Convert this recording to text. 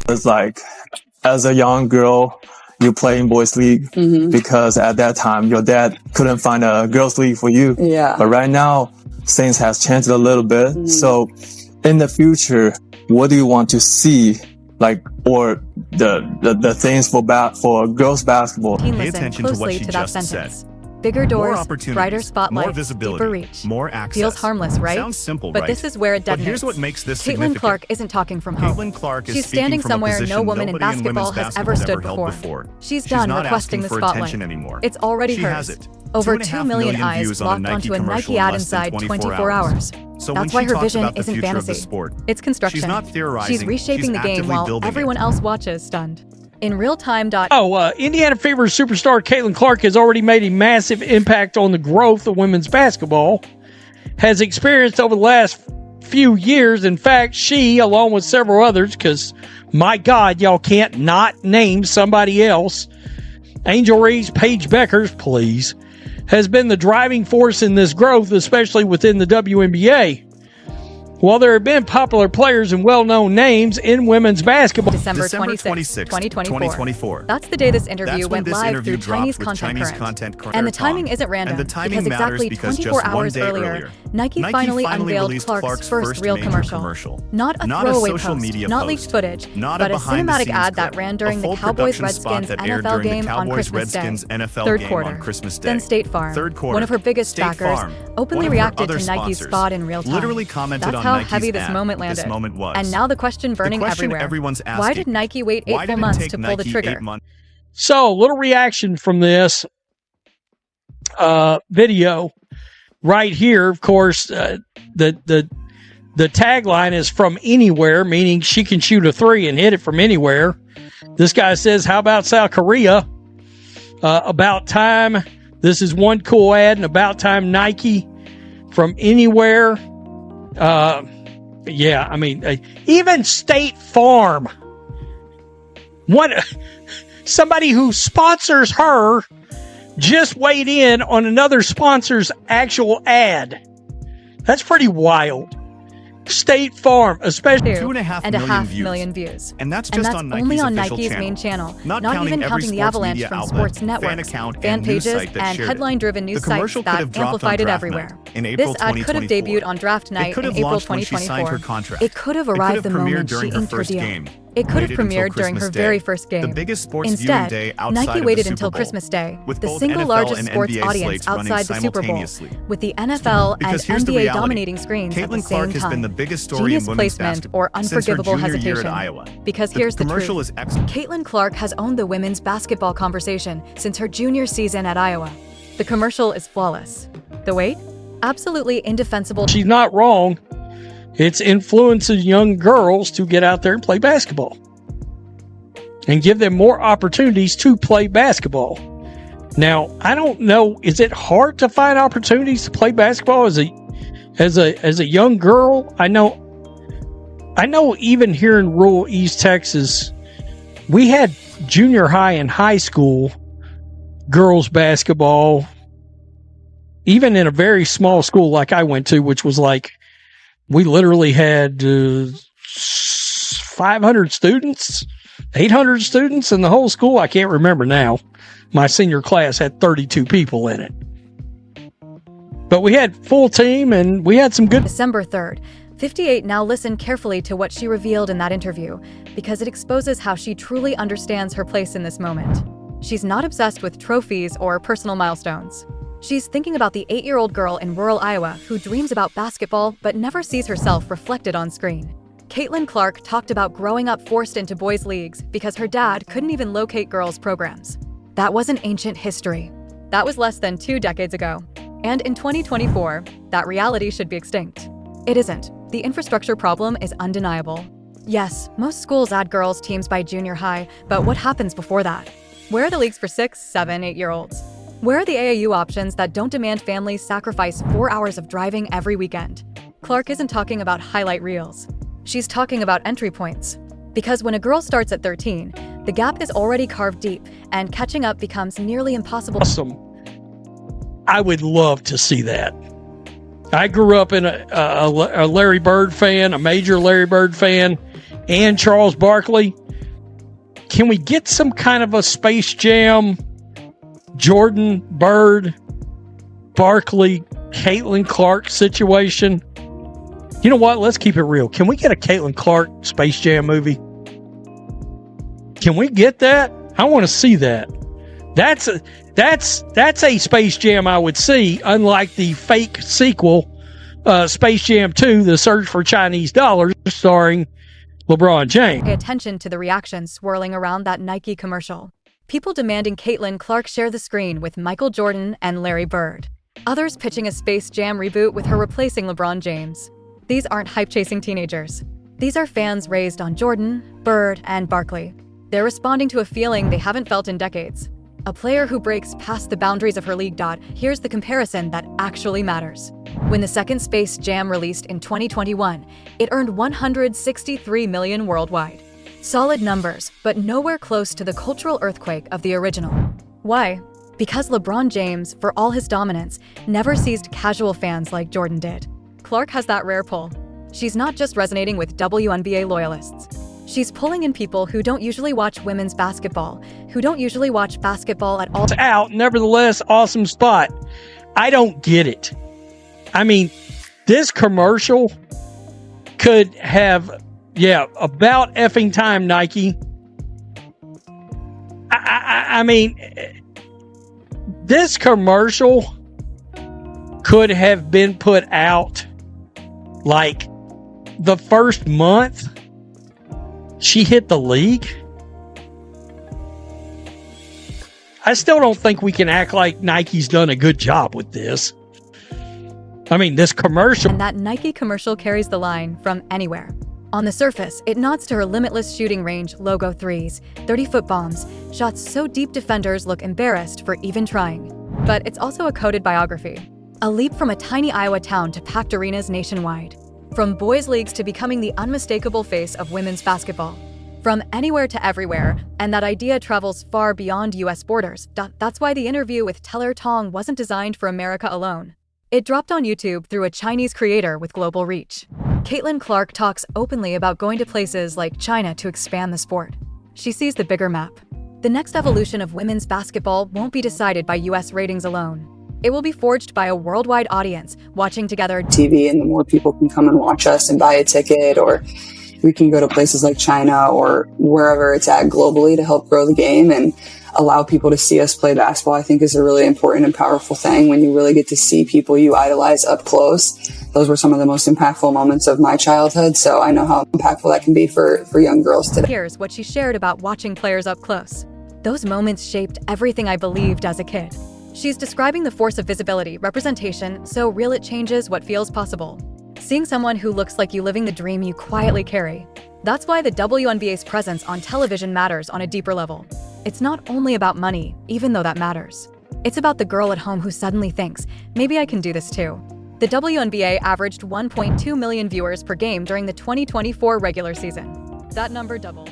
It's like, as a young girl, you play in boys league because at that time your dad couldn't find a girls league for you. Yeah. But right now, things has changed a little bit. So in the future, what do you want to see? Like, or the things for girls basketball? Pay attention to what she just said. Bigger doors, brighter spotlight, more visibility, deeper reach. more access. Feels harmless, right? Sounds simple, but right? this is where it detonates. But here's what makes this Caitlin significant. Clark isn't talking from home. Caitlin Clark is She's speaking standing from a somewhere position no woman in nobody basketball women's has ever stood held before. She's She's done not requesting asking the for spotlight. attention anymore. It's already She hers. has it. Over 2.5 2 million million eyes views on locked onto a commercial Nike in ad less inside than 24 hours. So when That's why she her talks vision about the isn't future of fantasy. the sport, It's construction. she's not theorizing. She's reshaping she's the game actively while building everyone it. else watches stunned. In real time. Indiana Fever superstar Caitlin Clark has already made a massive impact on the growth of women's basketball, has experienced over the last few years. In fact, she, along with several others, because my God, y'all can't not name somebody else, Angel Reese, Paige Beckers, please, has been the driving force in this growth, especially within the WNBA. While there have been popular players and well-known names in women's basketball. December 26, 2024. That's the day this interview went live through Chinese Content Current. And the timing isn't random, because exactly 24 hours earlier, Nike finally unveiled Clark's first real commercial. Not a throwaway post, not leaked footage, but a cinematic ad that ran during the Cowboys-Redskins NFL game on Christmas Day, third quarter. Then State Farm, one of her biggest backers, openly reacted to Nike's spot in real time. Literally commented That's on how Nike's heavy this ad. moment landed. This moment was. And now the question burning everywhere. Everyone's asking, why did Nike wait 8 full months to pull the trigger? So, a little reaction from this video right here. Of course, the tagline is "from anywhere," meaning she can shoot a three and hit it from anywhere. This guy says, "How about South Korea? About time." This is one cool ad, and about time Nike from anywhere. Yeah, I mean, even State Farm, somebody who sponsors her just weighed in on another sponsor's actual ad. That's pretty wild. State Farm, especially 2.5 million views. And that's just only on Nike's main channel, not even counting the avalanche from sports networks, fan pages, and headline-driven news sites that amplified it everywhere. This ad could have debuted on draft night in April 2024. It could have arrived the moment she inked her deal. It could have premiered during her very first game. Instead, Nike waited until Christmas Day, the single largest sports audience outside the Super Bowl, with the NFL and NBA dominating screens at the same time. Genius placement or unforgivable hesitation. Because here's the truth. Caitlin Clark has owned the women's basketball conversation since her junior season at Iowa. The commercial is flawless. The wait? Absolutely indefensible. She's not wrong. It's influences young girls to get out there and play basketball and give them more opportunities to play basketball. Now, I don't know, is it hard to find opportunities to play basketball as a young girl? I know even here in rural East Texas, we had junior high and high school girls basketball, even in a very small school like I went to, which was like, we literally had 500 students, 800 students in the whole school. I can't remember now. My senior class had 32 people in it. But we had full team and we had some good... December 3rd, 58 now listen carefully to what she revealed in that interview, because it exposes how she truly understands her place in this moment. She's not obsessed with trophies or personal milestones. She's thinking about the 8-year-old girl in rural Iowa who dreams about basketball but never sees herself reflected on screen. Caitlin Clark talked about growing up forced into boys' leagues because her dad couldn't even locate girls' programs. That wasn't ancient history. That was less than 2 decades ago. And in 2024, that reality should be extinct. It isn't. The infrastructure problem is undeniable. Yes, most schools add girls' teams by junior high, but what happens before that? Where are the leagues for 6, 7, 8-year-olds? Where are the AAU options that don't demand families sacrifice 4 hours of driving every weekend? Clark isn't talking about highlight reels. She's talking about entry points. Because when a girl starts at 13, the gap is already carved deep, and catching up becomes nearly impossible. Awesome. I would love to see that. I grew up in a Larry Bird fan, a major Larry Bird fan, and Charles Barkley. can we get some kind of a Space Jam, Jordan, Bird, Barkley, Caitlin Clark situation? You know what? Let's keep it real. Can we get a Caitlin Clark Space Jam movie? Can we get that? I want to see that. That's a Space Jam I would see, unlike the fake sequel, Space Jam 2, The Search for Chinese Dollars, starring LeBron James. Pay attention to the reactions swirling around that Nike commercial. People demanding Caitlin Clark share the screen with Michael Jordan and Larry Bird. Others pitching a Space Jam reboot with her replacing LeBron James. These aren't hype-chasing teenagers. These are fans raised on Jordan, Bird, and Barkley. They're responding to a feeling they haven't felt in decades. A player who breaks past the boundaries of her league. Here's the comparison that actually matters. When the second Space Jam released in 2021, it earned $163 million worldwide. Solid numbers, but nowhere close to the cultural earthquake of the original. Why? Because LeBron James, for all his dominance, never seized casual fans like Jordan did. Clark has that rare pull. She's not just resonating with WNBA loyalists. She's pulling in people who don't usually watch women's basketball, who don't usually watch basketball at all. It's out, nevertheless, awesome spot. I don't get it. I mean, this commercial could have, about effing time, Nike. I mean, this commercial could have been put out like the first month she hit the league. I still don't think we can act like Nike's done a good job with this. I mean, this commercial. And that Nike commercial carries the line from anywhere. On the surface, it nods to her limitless shooting range, logo threes, 30-foot bombs, shots so deep defenders look embarrassed for even trying. But it's also a coded biography. A leap from a tiny Iowa town to packed arenas nationwide. From boys' leagues to becoming the unmistakable face of women's basketball. From anywhere to everywhere, and that idea travels far beyond US borders. That's why the interview with Teller Tong wasn't designed for America alone. It dropped on YouTube through a Chinese creator with global reach. Caitlin Clark talks openly about going to places like China to expand the sport. She sees the bigger map. The next evolution of women's basketball won't be decided by US ratings alone. It will be forged by a worldwide audience watching together TV, and the more people can come and watch us and buy a ticket, or we can go to places like China or wherever it's at globally to help grow the game and allow people to see us play basketball, I think is a really important and powerful thing when you really get to see people you idolize up close. Those were some of the most impactful moments of my childhood, so I know how impactful that can be for young girls today. Here's what she shared about watching players up close. Those moments shaped everything I believed as a kid. She's describing the force of visibility, representation, so real it changes what feels possible. Seeing someone who looks like you living the dream you quietly carry. That's why the WNBA's presence on television matters on a deeper level. It's not only about money, even though that matters. It's about the girl at home who suddenly thinks, maybe I can do this too. The WNBA averaged 1.2 million viewers per game during the 2024 regular season. That number doubled.